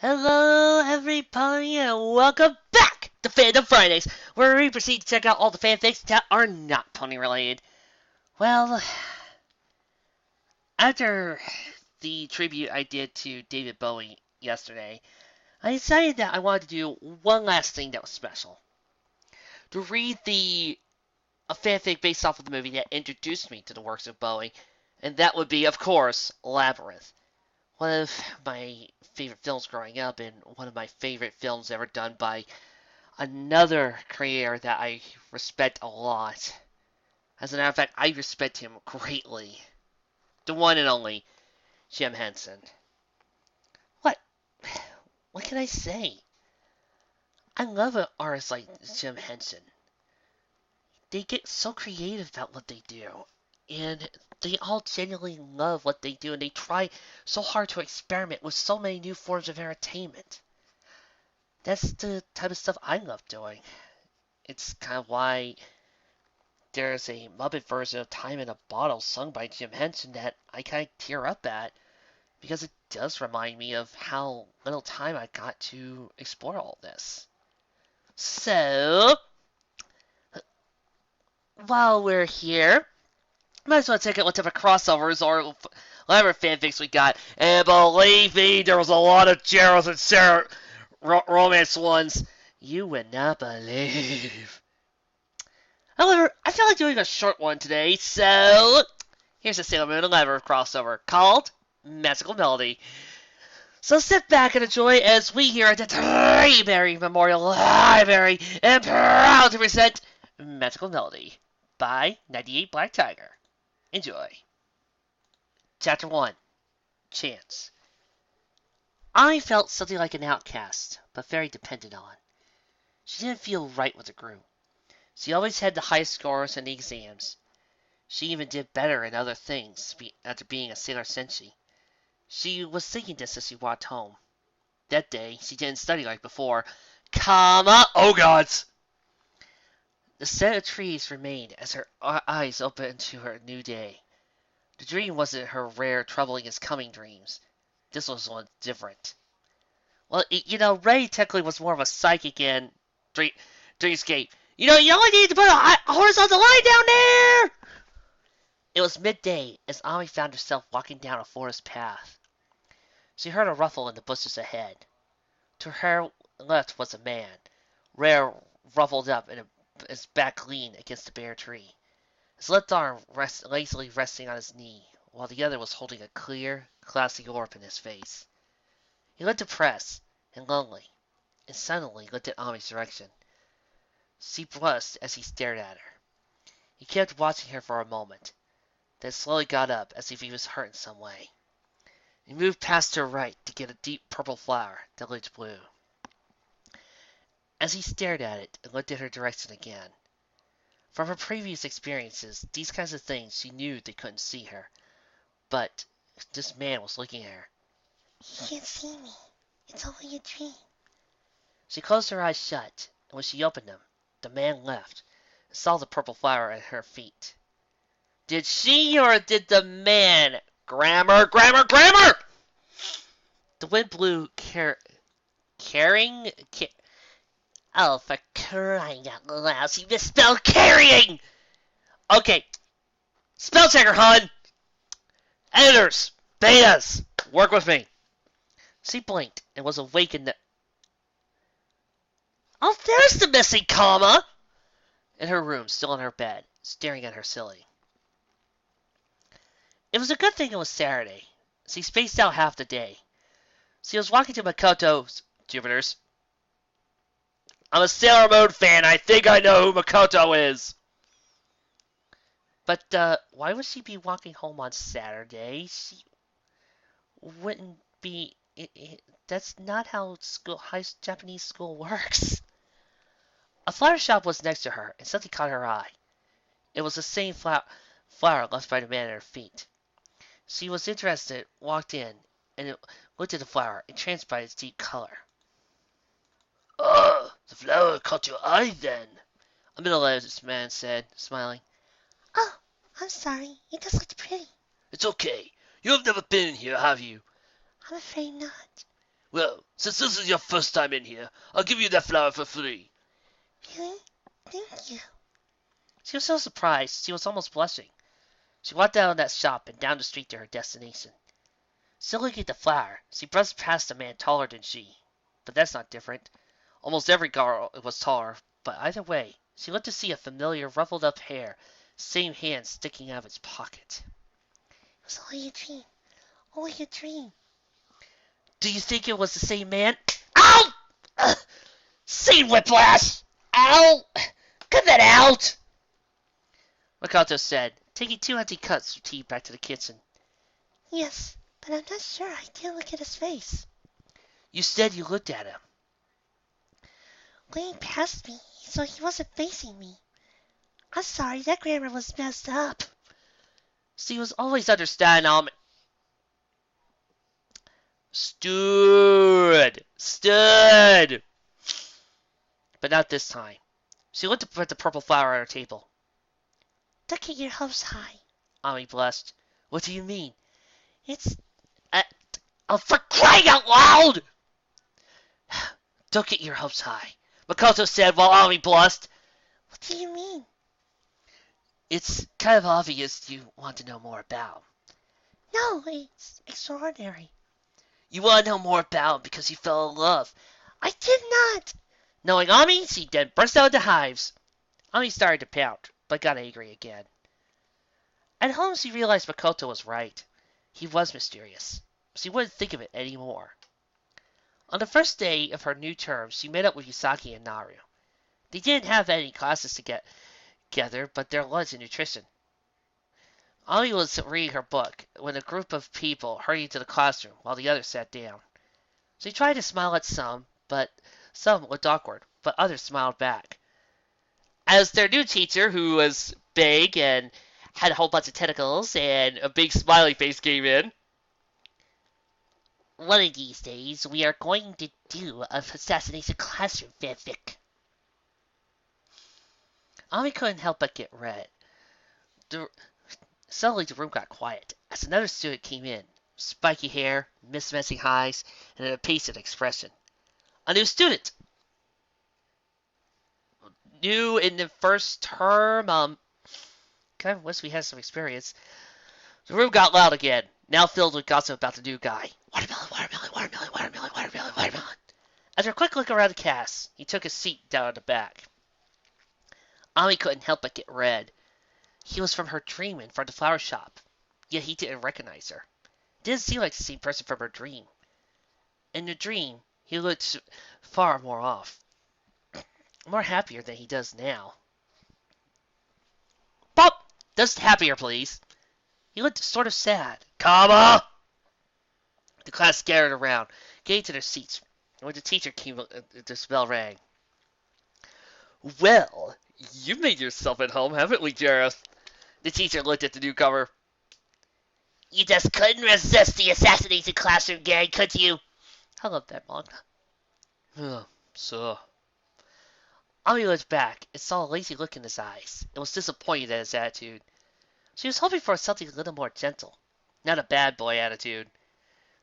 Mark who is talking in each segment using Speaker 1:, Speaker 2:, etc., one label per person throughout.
Speaker 1: Hello, everybody, and welcome back to Fandom Fridays, where we proceed to check out all the fanfics that are not pony related. Well, after the tribute I did to David Bowie yesterday, I decided that I wanted to do one last thing that was special. To read a fanfic based off of the movie that introduced me to the works of Bowie, and that would be, of course, Labyrinth. One of my favorite films growing up, and one of my favorite films ever done by another creator that I respect a lot. As a matter of fact, I respect him greatly. The one and only Jim Henson. What? What can I say? I love an artist like Jim Henson. They get so creative about what they do. And they all genuinely love what they do. And they try so hard to experiment with so many new forms of entertainment. That's the type of stuff I love doing. It's kind of why there's a Muppet version of Time in a Bottle sung by Jim Henson that I kind of tear up at because it does remind me of how little time I got to explore all this. So, while we're here, might as well take a look at the crossovers or whatever fanfics we got. And believe me, there was a lot of Gerald and Sarah romance ones you would not believe. However, I feel like doing a short one today, so here's a Sailor Moon and Labyrinth crossover called Magical Melody. So sit back and enjoy as we here at the Trayberry Memorial Library am proud to present Magical Melody by 98 Black Tiger. Enjoy. Chapter 1, Chance. I felt something like an outcast, but very dependent on. She didn't feel right with the group. She always had the highest scores in the exams. She even did better in other things after being a Sailor Senshi. She was thinking this as she walked home. That day, she didn't study like before. Oh gods! The set of trees remained as her eyes opened to her new day. The dream wasn't her rare troubling is coming dreams. This was one different. Well, Ray technically was more of a psychic in Dreamscape. You only need to put a horizontal line down there! It was midday as Ami found herself walking down a forest path. She heard a ruffle in the bushes ahead. To her left was a man, Rare ruffled up and his back leaned against a bare tree. His left arm lazily resting on his knee, while the other was holding a clear, glassy orb in his face. He looked depressed and lonely, and suddenly looked in Ami's direction. She blushed as he stared at her. He kept watching her for a moment, then slowly got up as if he was hurt in some way. He moved past her right to get a deep purple flower that looked blue. As he stared at it and looked in her direction again, from her previous experiences, these kinds of things, she knew they couldn't see her. But this man was looking at her.
Speaker 2: He can't see me. It's only a dream.
Speaker 1: She closed her eyes shut, and when she opened them, the man left and saw the purple flower at her feet. Did she or did the man? Grammar, grammar, grammar! The wind blew Oh, for crying out loud, she misspelled carrying! Okay, spell checker, hun! Editors, betas, work with me. She blinked and was awakened. Oh, there's the missing comma! In her room, still in her bed, staring at her silly. It was a good thing it was Saturday. She spaced out half the day. She was walking to Makoto's Jupiter's. I'm a Sailor Moon fan. I think I know who Makoto is. But why would she be walking home on Saturday? She wouldn't be. That's not how Japanese school works. A flower shop was next to her, and something caught her eye. It was the same flower left by the man at her feet. She was interested, walked in, and looked at the flower, entranced by its deep color. Oh, the flower caught your eye then, a middle-aged man said, smiling.
Speaker 2: Oh, I'm sorry. It just looked pretty.
Speaker 1: It's okay. You have never been here, have you?
Speaker 2: I'm afraid not.
Speaker 1: Well, since this is your first time in here, I'll give you that flower for free.
Speaker 2: Really? Thank you.
Speaker 1: She was so surprised, she was almost blushing. She walked out of that shop and down the street to her destination. Still looking at the flower, she brushed past a man taller than she. But that's not different. Almost every girl was taller, but either way, she looked to see a familiar ruffled up hair, same hand sticking out of its pocket.
Speaker 2: It was only a dream. Only a dream.
Speaker 1: Do you think it was the same man? Ow! Scene whiplash! Ow! Cut that out! Makoto said, taking 2 empty cups of tea back to the kitchen.
Speaker 2: Yes, but I'm not sure. I didn't look at his face.
Speaker 1: You said you looked at him.
Speaker 2: Leaning past me, so he wasn't facing me. I'm sorry, that grammar was messed up.
Speaker 1: She was always understanding. Stood! But not this time. She looked up at the purple flower on her table.
Speaker 2: Don't get your hopes high.
Speaker 1: Ami blushed. What do you mean?
Speaker 2: It's...
Speaker 1: Oh, for crying out loud! Don't get your hopes high, Makoto said while Ami blushed.
Speaker 2: What do you mean?
Speaker 1: It's kind of obvious you want to know more about him.
Speaker 2: No, it's extraordinary.
Speaker 1: You want to know more about him because you fell in love.
Speaker 2: I did not!
Speaker 1: Knowing Ami, she then burst out into hives. Ami started to pout, but got angry again. At home, she realized Makoto was right. He was mysterious. She wouldn't think of it anymore. On the first day of her new term, she met up with Yusaki and Naru. They didn't have any classes to get together, but their lunch and nutrition. Ami was reading her book when a group of people hurried into the classroom while the others sat down. She tried to smile at some, but some looked awkward, but others smiled back. As their new teacher, who was big and had a whole bunch of tentacles and a big smiley face, came in. One of these days, we are going to do an assassination classroom fanfic. Ami couldn't help but get red. Suddenly the room got quiet as another student came in. Spiky hair, mismatching eyes, and an impatient expression. A new student! New in the first term, kind of wish we had some experience. The room got loud again, now filled with gossip about the new guy. Watermelon, watermelon, watermelon, watermelon, watermelon, watermelon. After a quick look around the cast, he took a seat down at the back. Ami couldn't help but get red. He was from her dream in front of the flower shop, yet he didn't recognize her. It didn't seem like the same person from her dream. In the dream, he looked far more off. More happier than he does now. Pop! Just happier, please. He looked sort of sad. Kama! The class scattered around, getting to their seats. And when the teacher came, the bell rang. Well, you made yourself at home, haven't we, Jareth? The teacher looked at the newcomer. You just couldn't resist the assassination classroom gang, could you? I love that manga. So. Ami looked back and saw a lazy look in his eyes and was disappointed at his attitude. She was hoping for something a little more gentle, not a bad boy attitude.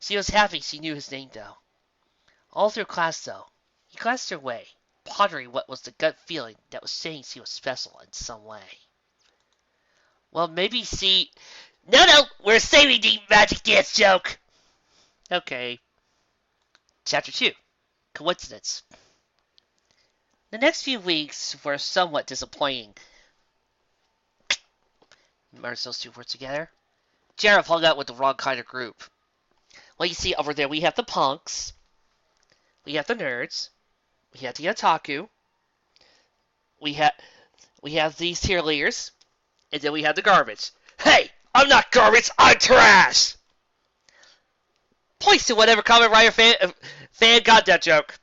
Speaker 1: She was happy she knew his name, though. All through class, though, he glanced her way, pondering what was the gut feeling that was saying she was special in some way. Well, maybe she... No, we're saving the magic dance joke! Okay. Chapter 2. Coincidence. The next few weeks were somewhat disappointing. Merge those two words together. Jareth hung out with the wrong kind of group. Well, you see, over there we have the punks. We have the nerds. We have the otaku. We have these cheerleaders. And then we have the garbage. Hey! I'm not garbage! I'm trash! Points to whatever Kamen Rider fan got that joke.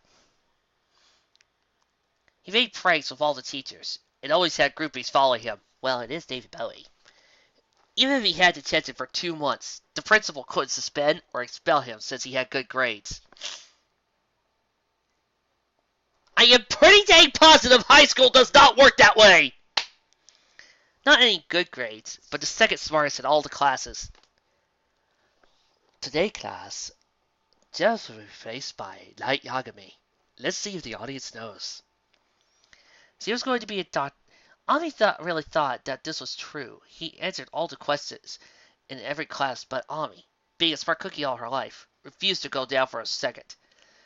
Speaker 1: He made pranks with all the teachers, and always had groupies following him. Well, it is David Bowie. Even if he had detention for 2 months, the principal couldn't suspend or expel him since he had good grades. I am pretty dang positive high school does not work that way! Not any good grades, but the second smartest in all the classes. Today, class, Jeff will be faced by Light Yagami. Let's see if the audience knows. So he was going to be a doctor. Ami really thought that this was true. He answered all the questions in every class, but Ami, being a smart cookie all her life, refused to go down for a second.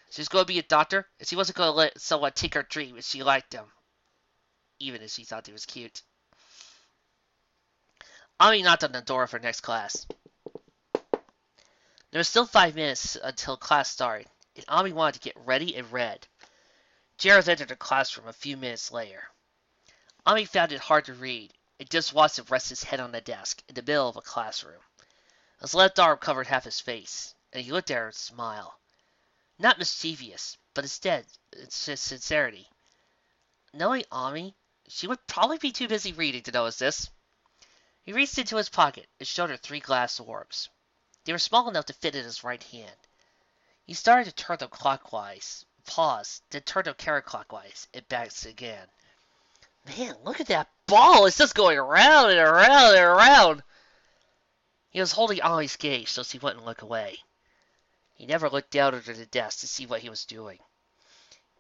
Speaker 1: She was going to be a doctor, and she wasn't going to let someone take her dream if she liked him, even if she thought he was cute. Ami knocked on the door of her next class. There was still 5 minutes until class started, and Ami wanted to get ready and read. Jareth entered the classroom a few minutes later. Ami found it hard to read, and just watched him rest his head on the desk in the middle of a classroom. His left arm covered half his face, and he looked at her and smiled. Not mischievous, but instead, it's just sincerity. Knowing Ami, she would probably be too busy reading to notice this. He reached into his pocket and showed her 3 glass orbs. They were small enough to fit in his right hand. He started to turn them clockwise, paused, then turned them counterclockwise, and back again. Man, look at that ball! It's just going around and around and around! He was holding Ami's gaze so she wouldn't look away. He never looked down under the desk to see what he was doing.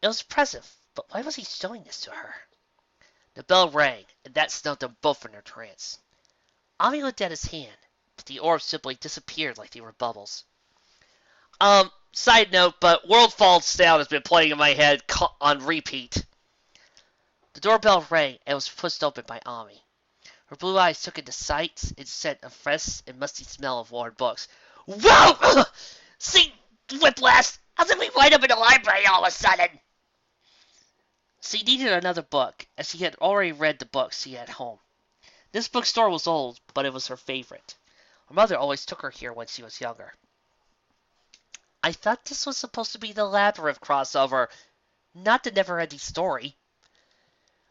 Speaker 1: It was impressive, but why was he showing this to her? The bell rang, and that snubbed them both from their trance. Ami looked at his hand, but the orbs simply disappeared like they were bubbles. Side note, but World Falls Down has been playing in my head on repeat. The doorbell rang and was pushed open by Ami. Her blue eyes took in the sights and scent a fresh and musty smell of worn books. Whoa! See, Whiplash! How did we wind up in the library all of a sudden? She needed another book, as she had already read the books she had at home. This bookstore was old, but it was her favorite. Her mother always took her here when she was younger. I thought this was supposed to be the Labyrinth crossover, not the never-ending story.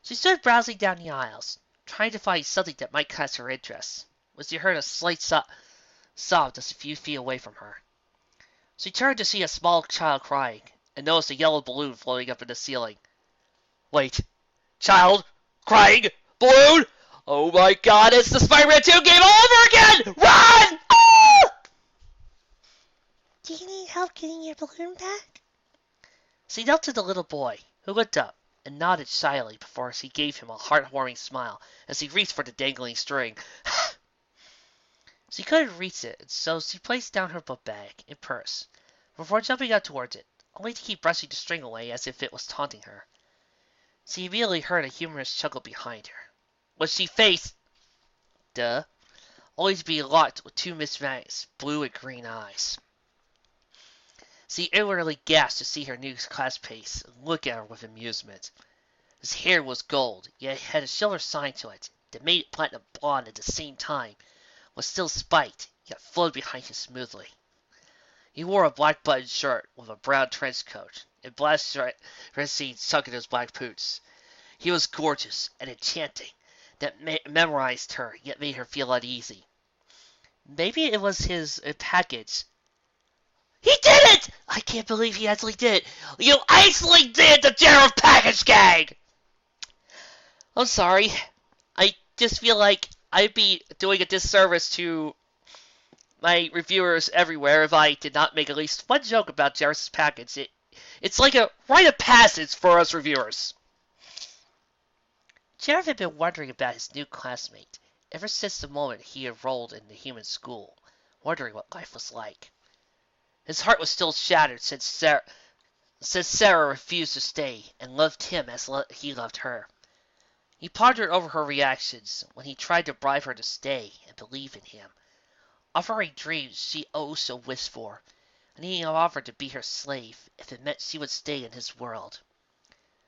Speaker 1: She stood browsing down the aisles, trying to find something that might catch her interest, when she heard a slight sob just a few feet away from her. She turned to see a small child crying, and noticed a yellow balloon floating up in the ceiling. Wait, child? Crying? Balloon? Oh my god, it's the Spider-Man 2 game all over again! Run! Ah!
Speaker 2: Do you need help getting your balloon back?
Speaker 1: She knelt to the little boy, who looked up and nodded shyly before she gave him a heart-warming smile as he reached for the dangling string. She couldn't reach it, so she placed down her book bag and purse before jumping out towards it, only to keep brushing the string away as if it was taunting her. She immediately heard a humorous chuckle behind her, which she faced, only to be locked with 2 mismatched blue and green eyes. She inwardly gasped to see her new classmates look at her with amusement. His hair was gold, yet it had a silver sign to it that made it platinum blonde at the same time, was still spiked, yet flowed behind him smoothly. He wore a black buttoned shirt with a brown trench coat, and black racine sunk in his black boots. He was gorgeous and enchanting, that memorized her, yet made her feel uneasy. Maybe it was his package. He did it! I can't believe he actually did it. You actually did the Jareth package gag! I'm sorry. I just feel like I'd be doing a disservice to my reviewers everywhere if I did not make at least one joke about Jareth's package. It's like a rite of passage for us reviewers. Jareth had been wondering about his new classmate ever since the moment he enrolled in the human school, wondering what life was like. His heart was still shattered since Sarah refused to stay and loved him as he loved her. He pondered over her reactions when he tried to bribe her to stay and believe in him, offering dreams she oh so wished for, and he offered to be her slave if it meant she would stay in his world.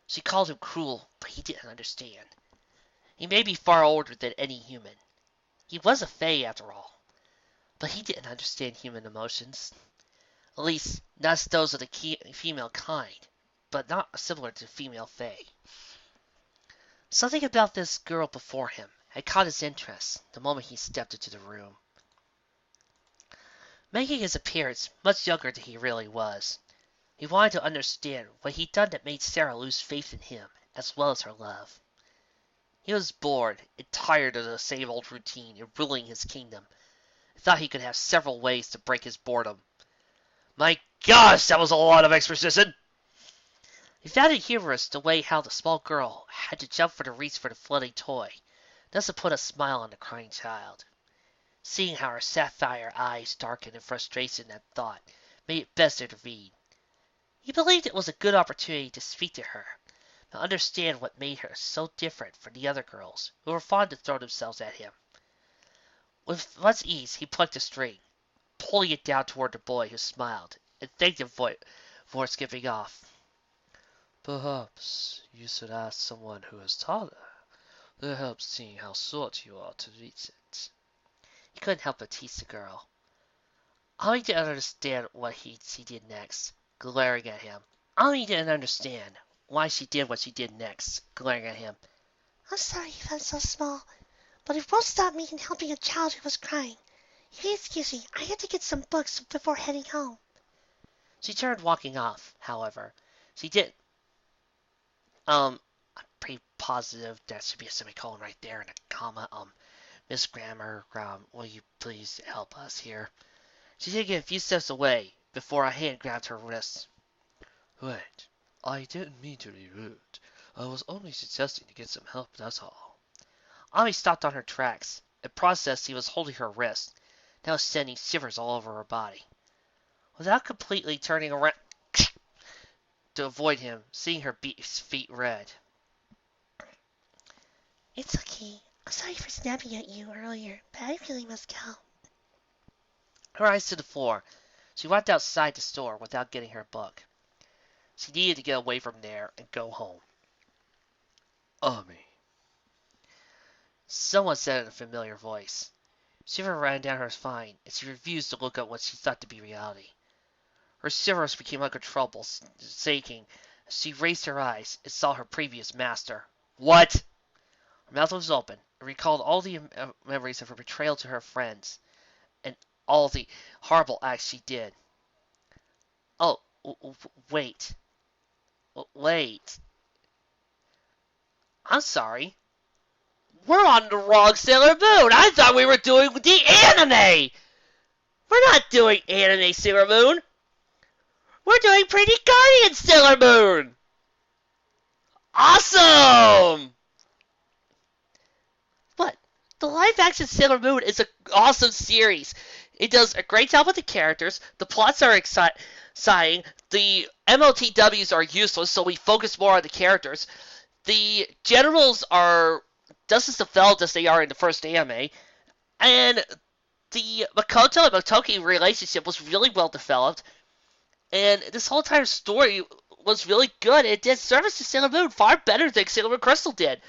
Speaker 1: She called him cruel, but he didn't understand. He may be far older than any human. He was a fae after all, but he didn't understand human emotions. At least, not those of the female kind, but not similar to female fae. Something about this girl before him had caught his interest the moment he stepped into the room. Making his appearance much younger than he really was, he wanted to understand what he'd done that made Sarah lose faith in him as well as her love. He was bored and tired of the same old routine in ruling his kingdom, and thought he could have several ways to break his boredom. My gosh, that was a lot of exposition! He found it humorous the way how the small girl had to jump for the reach for the floating toy. Thus it put a smile on the crying child. Seeing how her sapphire eyes darkened in frustration at thought made it best to intervene. He believed it was a good opportunity to speak to her, to understand what made her so different from the other girls who were fond to throw themselves at him. With much ease he plucked the string, pulling it down toward the boy, who smiled and thanked him for skipping off. Perhaps you should ask someone who is taller. It helps seeing how short you are to reach it. He couldn't help but tease the girl. Ami didn't understand what she did next, glaring at him. Ami didn't understand why she did what she did next, glaring at him.
Speaker 2: I'm sorry you felt so small, but it won't stop me in helping a child who was crying. Please excuse me, I had to get some books before heading home.
Speaker 1: She turned, walking off, however. She did. I'm pretty positive that should be a semicolon right there and a comma. Miss Grammar, will you please help us here? She did get a few steps away before a hand grabbed her wrist. Wait, I didn't mean to be rude. I was only suggesting to get some help, that's all. Ami stopped on her tracks. In process, he was holding her wrist, now sending shivers all over her body. Without completely turning around to avoid him, seeing her feet red.
Speaker 2: It's okay. I'm sorry for snapping at you earlier, but I really must go.
Speaker 1: Her eyes to the floor, she walked outside the store without getting her book. She needed to get away from there and go home. Ami. Someone said in a familiar voice. Shiver ran down her spine, and she refused to look at what she thought to be reality. Her shivers became uncontrollable, shaking, as she raised her eyes and saw her previous master. What? Her mouth was open, and recalled all the memories of her betrayal to her friends, and all the horrible acts she did. Oh, wait. Wait. I'm sorry. We're on the wrong Sailor Moon. I thought we were doing the anime. We're not doing anime Sailor Moon. We're doing Pretty Guardian Sailor Moon. Awesome. But the live action Sailor Moon is an awesome series. It does a great job with the characters. The plots are exciting. The MOTWs are useless, so we focus more on the characters. The generals are just as developed as they are in the first anime. And the Makoto and Motoki relationship was really well developed. And this whole entire story was really good. It did service to Sailor Moon far better than Sailor Moon Crystal did.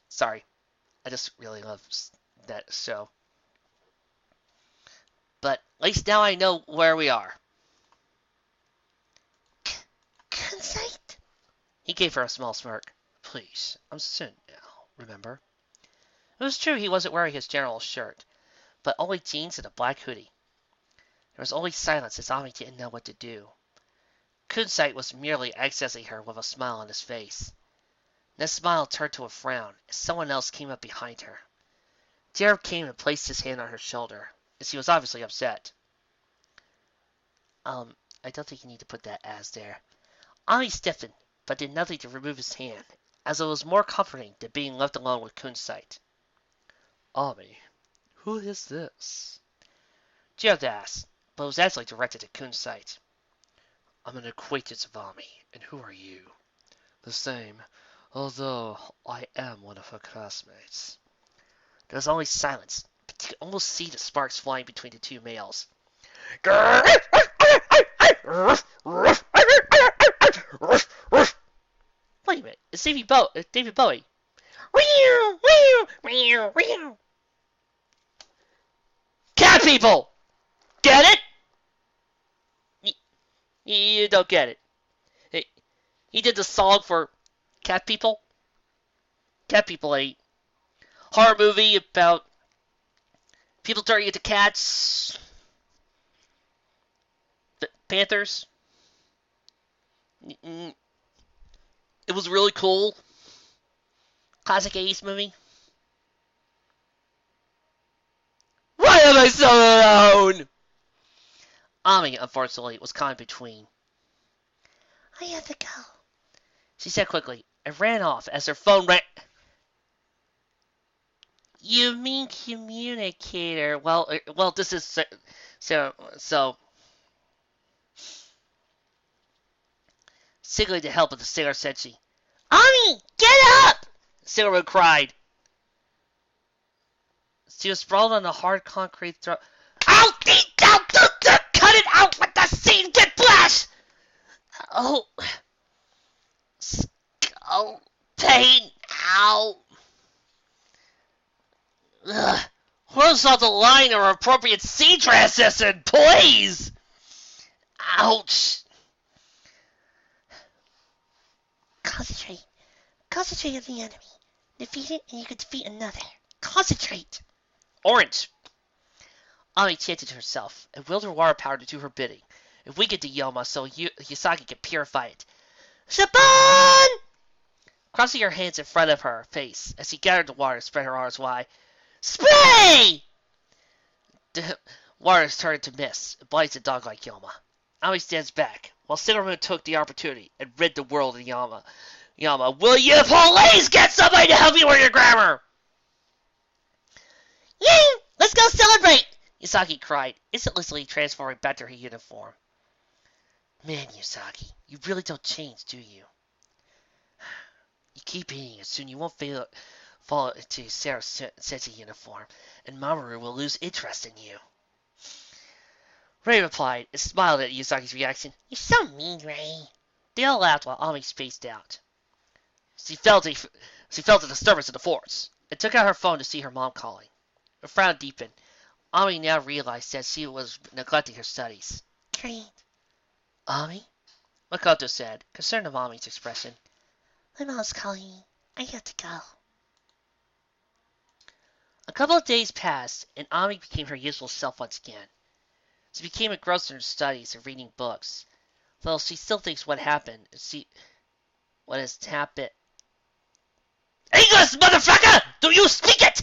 Speaker 1: Sorry. I just really love that show. But at least now I know where we are.
Speaker 2: Kunzite?
Speaker 1: He gave her a small smirk. Please, I'm soon now, remember? It was true he wasn't wearing his general's shirt, but only jeans and a black hoodie. There was only silence as Ami didn't know what to do. Kunzite was merely accessing her with a smile on his face. That smile turned to a frown as someone else came up behind her. Jared came and placed his hand on her shoulder, as he was obviously upset. I don't think you need to put that as there. Ami stiffened, but did nothing to remove his hand, as it was more comforting than being left alone with Kunzite. Ami, who is this? Jared asked, but it was actually directed at Kunzite. I'm an acquaintance of Ami, and who are you? The same, although I am one of her classmates. There was only silence, but you could almost see the sparks flying between the two males. Wait a minute, it's David Bowie. Cat people! Get it? You don't get it. He did the song for cat people. Cat people, a horror movie about people turning into cats. Panthers. It was really cool. Classic 80s movie. Why am I so alone? Ami, unfortunately, was caught in between.
Speaker 2: I have to go.
Speaker 1: She said quickly and ran off as her phone rang. You mean communicator? Well, this is so. Signaling to help, but the sailor said she. Ami, get up! Sailor cried. She was sprawled on the hard concrete throat. I'll eat down to cut it out with the scene whiplash! Oh, skull pain, ow. Ugh. Where's all the line or appropriate scene transition, please? Ouch.
Speaker 2: Concentrate. Concentrate on the enemy. Defeat it and you can defeat another. Concentrate.
Speaker 1: Orange. Ami chanted to herself and willed her water power to do her bidding. If we get to Yoma so Yusagi can purify it. Shaban! Crossing her hands in front of her face as she gathered the water and spread her arms wide. Spray! The water started to mist and blights a dog like Yoma. Ami stands back, while Sailor Moon took the opportunity and rid the world of Yama. Yama, will you please get somebody to help you with your grammar? Yay! Let's go celebrate! Yusagi cried, instantly transforming back to her uniform. Man, Yusagi, you really don't change, do you? You keep eating, and soon you won't fall into Sarah's sensei uniform, and Mamoru will lose interest in you. Ray replied and smiled at Yusagi's reaction. You're so mean, Ray. They all laughed while Ami spaced out. She felt a disturbance in the force and took out her phone to see her mom calling. Her frown deepened. Ami now realized that she was neglecting her studies.
Speaker 2: Great.
Speaker 1: Ami? Makoto said, concerned of Ami's expression.
Speaker 2: My mom's calling me. I have to go.
Speaker 1: A couple of days passed, and Ami became her usual self once again. She became engrossed in her studies and reading books, though she still thinks what has happened. English, motherfucker! Do you speak it?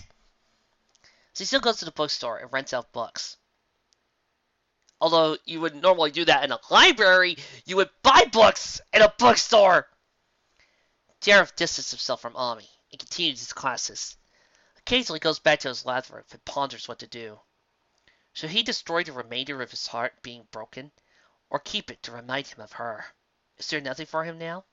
Speaker 1: She still goes to the bookstore and rents out books. Although you would normally do that in a library, you would buy books in a bookstore. Jareth distanced himself from Ami and continued his classes. Occasionally goes back to his labyrinth and ponders what to do. Should he destroy the remainder of his heart being broken, or keep it to remind him of her? Is there nothing for him now?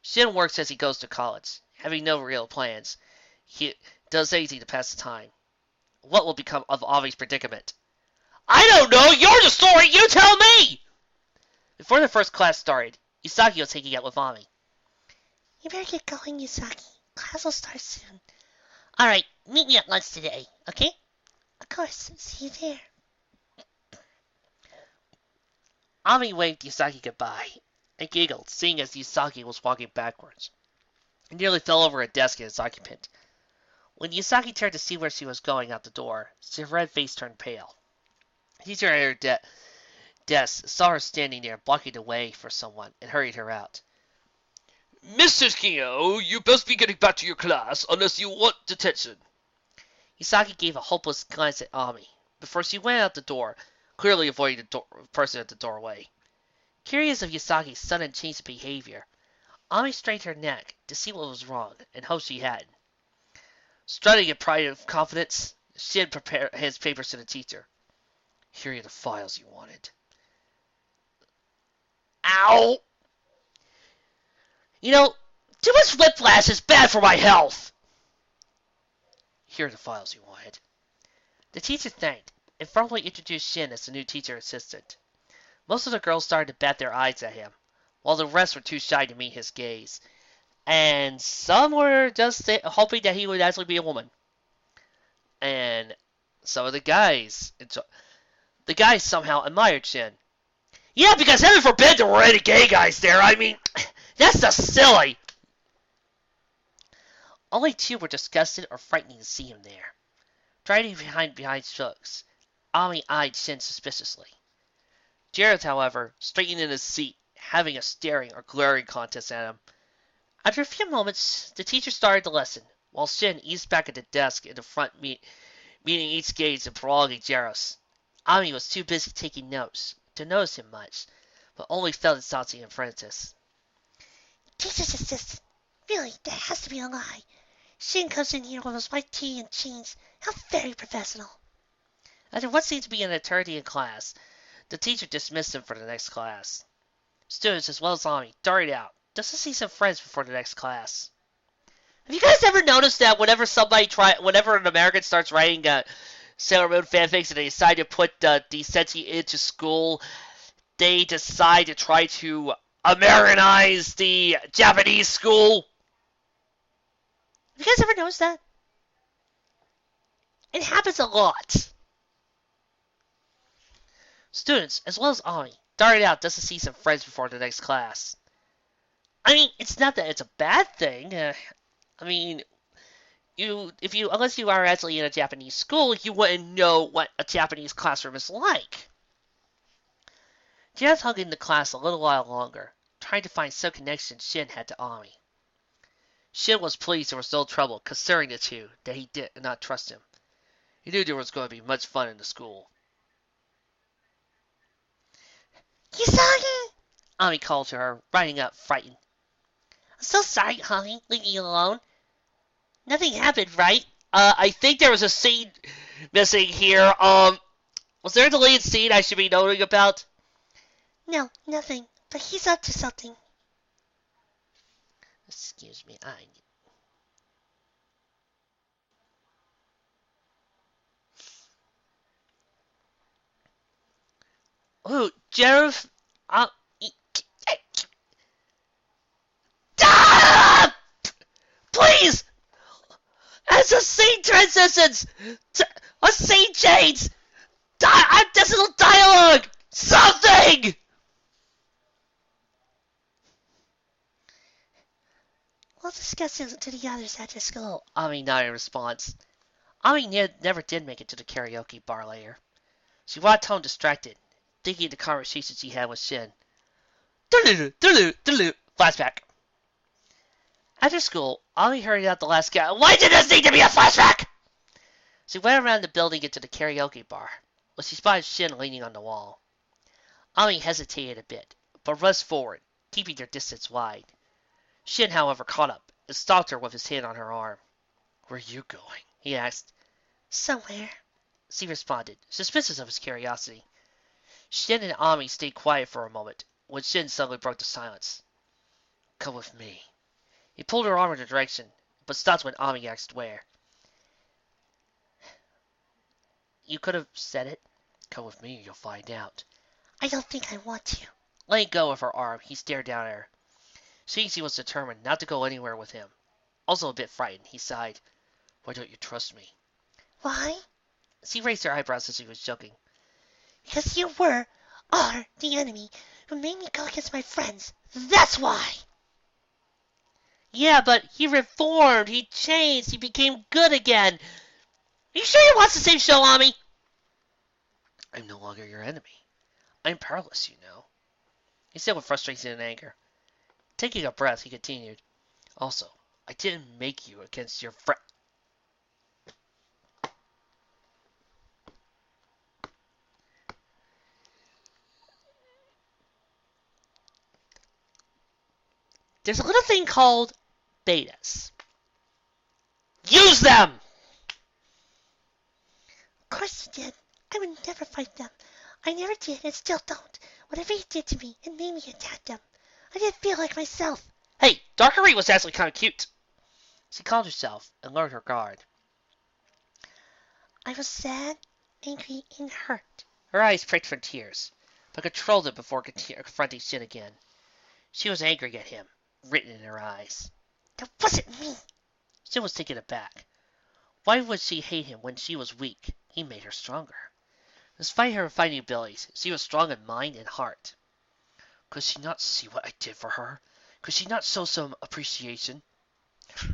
Speaker 1: Shin works as he goes to college, having no real plans. He does anything to pass the time. What will become of Ami's predicament? I don't know! You're the story! You tell me! Before the first class started, Yusagi was hanging out with Ami.
Speaker 2: You better get going, Yusagi. Class will start soon.
Speaker 1: Alright, meet me at lunch today, okay?
Speaker 2: Of course. See you there.
Speaker 1: Ami waved Yusagi goodbye and giggled, seeing as Yusagi was walking backwards. He nearly fell over a desk and its occupant. When Yusagi turned to see where she was going out the door, her red face turned pale. The teacher at her desk saw her standing there, blocking the way for someone, and hurried her out. Mrs. Kyo, you best be getting back to your class unless you want detention. Yusagi gave a hopeless glance at Ami before she went out the door, clearly avoiding the person at the doorway. Curious of Yusagi's sudden change of behavior, Ami straightened her neck to see what was wrong and hoped she hadn't. Strutting in pride and confidence, Shin prepared his papers to the teacher. Here are the files you wanted. Ow! You know, too much whiplash is bad for my health. Here are the files you wanted. The teacher thanked and formally introduced Shin as the new teacher assistant. Most of the girls started to bat their eyes at him, while the rest were too shy to meet his gaze. And some were just hoping that he would actually be a woman. And some of the guys somehow admired Shin. Yeah, because heaven forbid there were any gay guys there. I mean, that's just silly. Only two were disgusted or frightened to see him there. Driving behind Shooks, Ami eyed Shin suspiciously. Jareth, however, straightened in his seat, having a staring or glaring contest at him. After a few moments, the teacher started the lesson, while Shin eased back at the desk in the front, meeting each gaze and prolonging Jareth's. Ami was too busy taking notes to notice him much, but only felt his daunting apprentice.
Speaker 2: Teacher's assistant. Really, that has to be a lie. Shin comes in here with his white tee and jeans. How very professional.
Speaker 1: After what seemed to be an eternity in class, the teacher dismissed him for the next class. Students, as well as Ami, darted out just to see some friends before the next class. Have you guys ever noticed that whenever an American starts writing Sailor Moon fanfics and they decide to put the Senshi into school, they decide to try to Americanize the Japanese school? Have you guys ever noticed that? It happens a lot. Students, as well as Ami, darted out just to see some friends before the next class. I mean, it's not that it's a bad thing. I mean, unless you are actually in a Japanese school, you wouldn't know what a Japanese classroom is like. Jazz hung in the class a little while longer, trying to find some connection Shin had to Ami. Shin was pleased there was no trouble concerning the two that he did not trust him. He knew there was going to be much fun in the school.
Speaker 2: Usagi!
Speaker 1: Ami called to her, riding up, frightened. I'm so sorry, honey, leaving you alone. Nothing happened, right? I think there was a scene missing here. Was there a deleted scene I should be noting about?
Speaker 2: No, nothing. But he's up to something.
Speaker 1: Excuse me, Ooh, Jeff. Ah! Please! As a scene transitions to a scene change! Additional dialogue! Something!
Speaker 2: We'll discuss it to the others after school.
Speaker 1: Ami nodded in response. Ami never did make it to the karaoke bar later. She walked home distracted, thinking of the conversation she had with Shin. Flashback. After school, Ami hurried out the last guy. Why did this need to be a flashback? She went around the building into the karaoke bar, where she spotted Shin leaning on the wall. Ami hesitated a bit, but rushed forward, keeping their distance wide. Shin, however, caught up and stopped her with his hand on her arm. Where are you going? He asked.
Speaker 2: Somewhere.
Speaker 1: She responded, suspicious of his curiosity. Shin and Ami stayed quiet for a moment, when Shin suddenly broke the silence. Come with me. He pulled her arm in a direction, but stopped when Ami asked where. You could have said it. Come with me, you'll find out.
Speaker 2: I don't think I want to.
Speaker 1: Letting go of her arm, he stared down at her. Seeing she was determined not to go anywhere with him, also a bit frightened, he sighed. Why don't you trust me?
Speaker 2: Why?
Speaker 1: She raised her eyebrows as she was joking.
Speaker 2: Because you are the enemy who made me go against my friends. That's why!
Speaker 1: Yeah, but he reformed, he changed, he became good again. Are you sure you watch the same show, Ami? I'm no longer your enemy. I'm powerless, you know. He said with frustration and anger. Taking a breath, he continued. Also, I didn't make you against your friend. There's a little thing called betas. Use them!
Speaker 2: Of course you did. I would never fight them. I never did and still don't. Whatever you did to me, it made me attack them. I didn't feel like myself.
Speaker 1: Hey, Darkery was actually kind of cute. She calmed herself and lowered her guard.
Speaker 2: I was sad, angry, and hurt.
Speaker 1: Her eyes pricked for tears, but controlled them before confronting Shin again. She was angry at him, written in her eyes.
Speaker 2: That wasn't me.
Speaker 1: Shin was taken aback. Why would she hate him when she was weak? He made her stronger. Despite her fighting abilities, she was strong in mind and heart. Could she not see what I did for her? Could she not show some appreciation?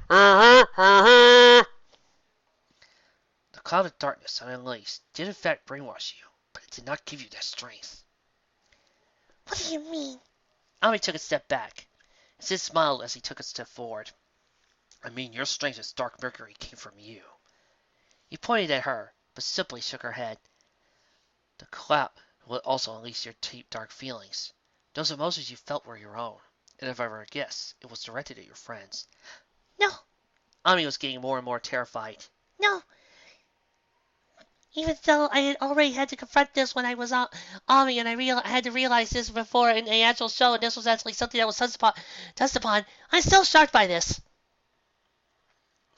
Speaker 1: The cloud of darkness I unleashed did in fact brainwash you, but it did not give you that strength.
Speaker 2: What do you mean?
Speaker 1: Ami took a step back. Sid smiled as he took a step forward. I mean, your strength as Dark Mercury came from you. He pointed at her, but simply shook her head. The clap will also unleash your deep, dark feelings. Those emotions you felt were your own. And if I were a guess, it was directed at your friends.
Speaker 2: No,
Speaker 1: Ami was getting more and more terrified.
Speaker 2: no. Even though I had already had to confront this when I was on Ami, and I had to realize this before in the actual show, and this was actually something that was touched upon, I'm still shocked by this.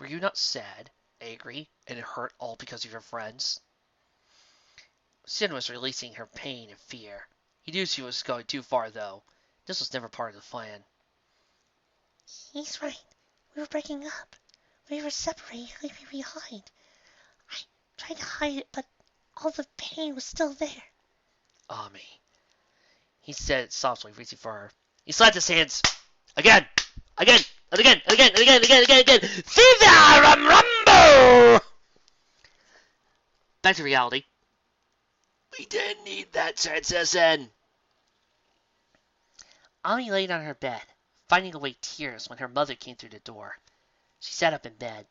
Speaker 1: Were you not sad, angry, and hurt all because of your friends? Sin was releasing her pain and fear. He knew she was going too far, though. This was never part of the plan.
Speaker 2: He's right. We were breaking up. We were separating, leaving me behind. I tried to hide it, but all the pain was still there.
Speaker 1: Ami. He said it softly, reaching for her. He slapped his hands. Again! Again! And again! And again! And again! And again! And again! And again! Viva Rum Rumbo! Back to reality. We didn't need that transition. Ami laid on her bed, fighting away tears when her mother came through the door. She sat up in bed.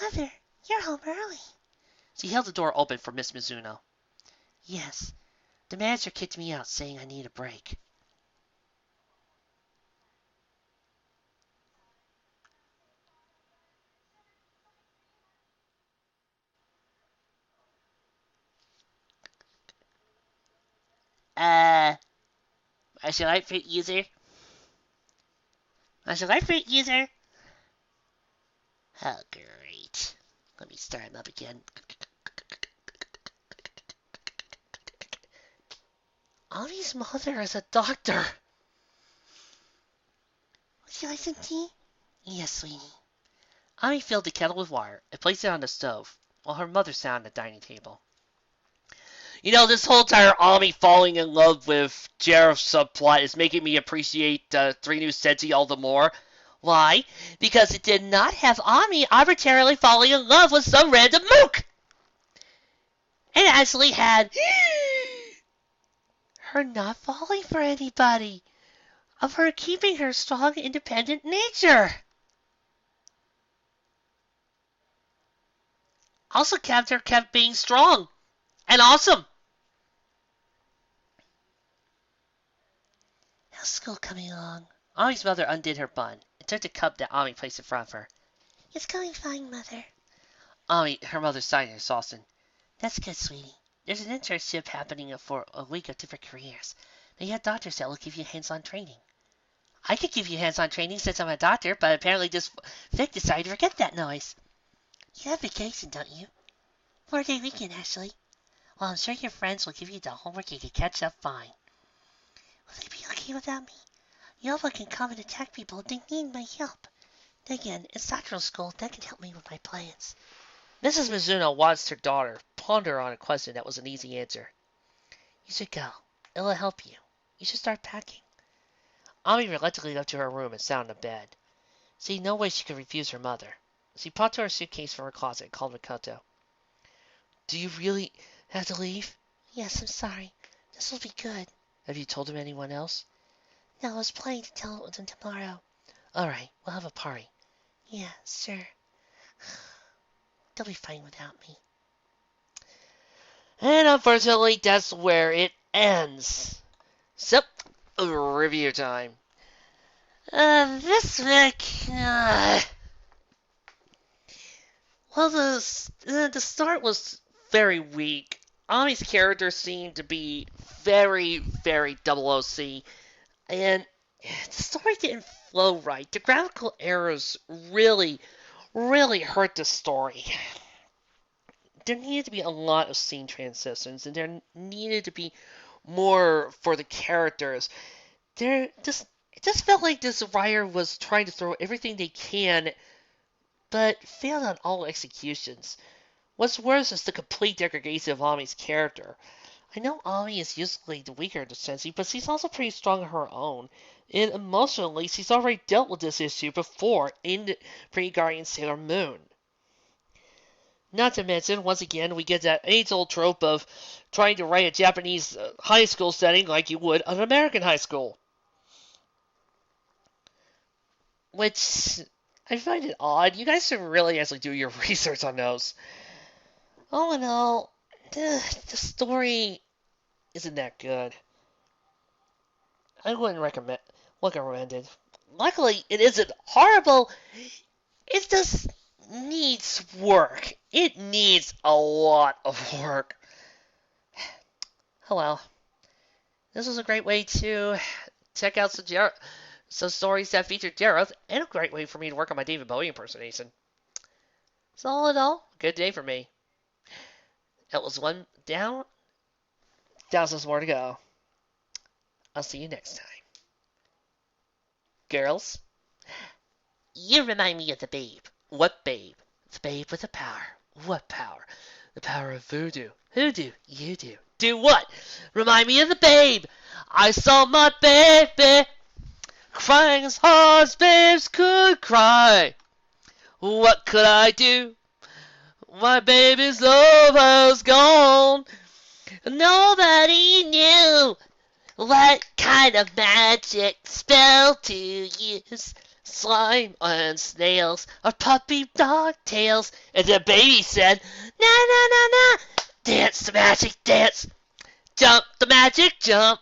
Speaker 2: Mother, you're home early.
Speaker 1: She held the door open for Miss Mizuno. Yes, the manager kicked me out saying I need a break. As your light user? As your light user? Oh, great. Let me start him up again. Ami's mother is a doctor.
Speaker 2: Would you like some tea?
Speaker 1: Yes, sweetie. Ami filled the kettle with water and placed it on the stove, while her mother sat on the dining table. You know, this whole entire Ami falling in love with Jareth subplot is making me appreciate 3 New Sentai all the more. Why? Because it did not have Ami arbitrarily falling in love with some random mook! It actually had her not falling for anybody, of her keeping her strong, independent nature. Also kept her being strong and awesome. How's school coming along? Ami's mother undid her bun and took the cup that Ami placed in front of her.
Speaker 2: It's going fine, Mother.
Speaker 1: Ami, her mother sighed in exhaustion. That's good, sweetie. There's an internship happening for a week of different careers. They have doctors that will give you hands-on training. I could give you hands-on training since I'm a doctor, but apparently this Vic decided to forget that noise. You have vacation, don't you? 4-day weekend, actually. Well, I'm sure your friends will give you the homework you can catch up fine. Will they be okay without me? Yova can come and attack people if they need my help. Then again, it's doctoral school that can help me with my plans. Mrs. Mizuno watched her daughter ponder on a question that was an easy answer. You should go. It'll help you. You should start packing. Ami reluctantly left to her room and sat on the bed. See, no way she could refuse her mother. She popped to her suitcase from her closet and called Makoto. Do you really have to leave? Yes, I'm sorry. This will be good. Have you told him anyone else? No, I was planning to tell them tomorrow. All right, we'll have a party. Yeah, sure. They'll be fine without me. And unfortunately, that's where it ends. So, review time. This week, well, the start was very weak. Ami's character seemed to be very, very double OC, and the story didn't flow right. The graphical errors really, really hurt the story. There needed to be a lot of scene transitions, and there needed to be more for the characters. It just felt like this writer was trying to throw everything they can, but failed on all executions. What's worse is the complete degradation of Ami's character. I know Ami is usually the weaker of the Senshi, but she's also pretty strong on her own, and emotionally, she's already dealt with this issue before in Pre-Guardian Sailor Moon. Not to mention, once again, we get that age-old trope of trying to write a Japanese high school setting like you would an American high school. Which, I find it odd. You guys should really actually do your research on those. All in all, the story isn't that good. I wouldn't recommend it. Luckily, it isn't horrible. It just needs work. It needs a lot of work. Oh well. This was a great way to check out some stories that featured Jareth, and a great way for me to work on my David Bowie impersonation. So all in all, good day for me. That was one down. Thousands more to go. I'll see you next time. Girls, you remind me of the babe. What babe? The babe with the power. What power? The power of voodoo. Hoodoo. You do. Do what? Remind me of the babe. I saw my baby crying as hard as babes could cry. What could I do? My baby's love was gone. Nobody knew what kind of magic spell to use. Slime and snails or puppy dog tails. And the baby said, na na na na, dance the magic dance. Jump the magic jump.